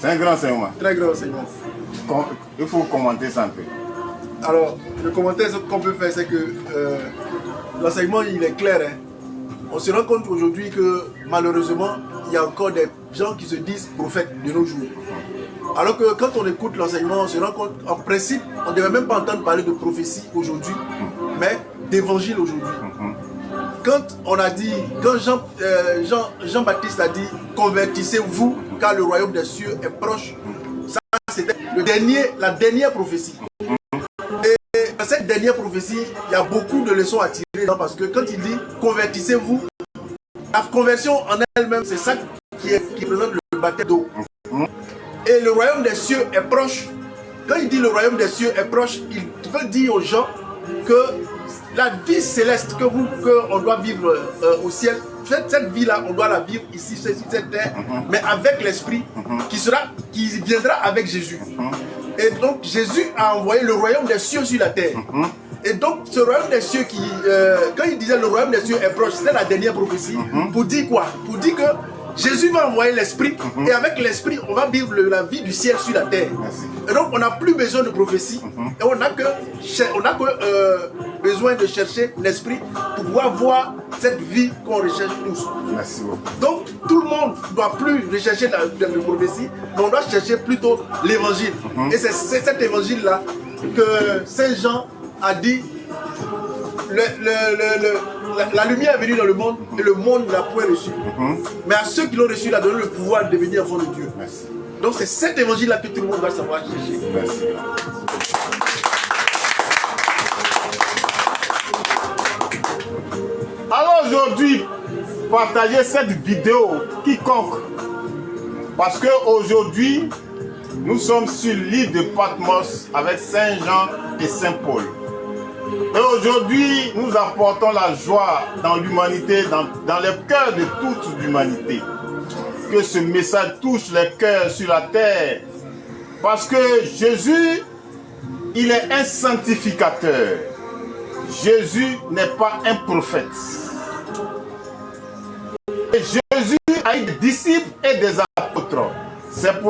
C'est un grand enseignement. Très grand enseignement. Il faut commenter ça un peu. Alors, le commentaire qu'on peut faire, c'est que l'enseignement, il est clair. Hein. On se rend compte aujourd'hui que malheureusement, il y a encore des gens qui se disent prophètes de nos jours. Alors que quand on écoute l'enseignement, on se rend compte, en principe, on ne devait même pas entendre parler de prophétie aujourd'hui, mais d'évangile aujourd'hui. Quand on a dit, quand Jean-Baptiste a dit, convertissez-vous car le royaume des cieux est proche, ça c'était la dernière prophétie. Et dans cette dernière prophétie, il y a beaucoup de leçons à tirer parce que quand il dit convertissez-vous, la conversion en elle-même, c'est ça qui représente le baptême d'eau. Et le royaume des cieux est proche. Quand il dit le royaume des cieux est proche, il veut dire aux gens que la vie céleste qu'on doit vivre au ciel, cette vie-là, on doit la vivre ici, sur cette terre, mais avec l'esprit qui viendra avec Jésus. Et donc Jésus a envoyé le royaume des cieux sur la terre. Et donc ce royaume des cieux quand il disait le royaume des cieux est proche, c'était la dernière prophétie. Pour dire quoi? Pour dire que Jésus va envoyer l'esprit et avec l'esprit on va vivre la vie du ciel sur la terre. Et donc on n'a plus besoin de prophétie et on n'a que besoin de chercher l'esprit pour pouvoir voir cette vie qu'on recherche tous. Merci beaucoup. Donc tout le monde ne doit plus rechercher la prophétie, mais on doit chercher plutôt l'évangile. Et c'est cet évangile-là que Saint Jean a dit, la lumière est venue dans le monde et le monde ne l'a point reçu. Mais à ceux qui l'ont reçu, il a donné le pouvoir de devenir enfant de Dieu. Merci. Donc c'est cet évangile-là que tout le monde doit savoir chercher. Merci. Alors aujourd'hui, partagez cette vidéo quiconque. Parce qu'aujourd'hui, nous sommes sur l'île de Patmos avec Saint Jean et Saint Paul. Et aujourd'hui, nous apportons la joie dans l'humanité, dans les cœurs de toute l'humanité. Que ce message touche les cœurs sur la terre. Parce que Jésus, il est un sanctificateur. Jésus n'est pas un prophète. Et Jésus a eu des disciples et des apôtres. C'est pour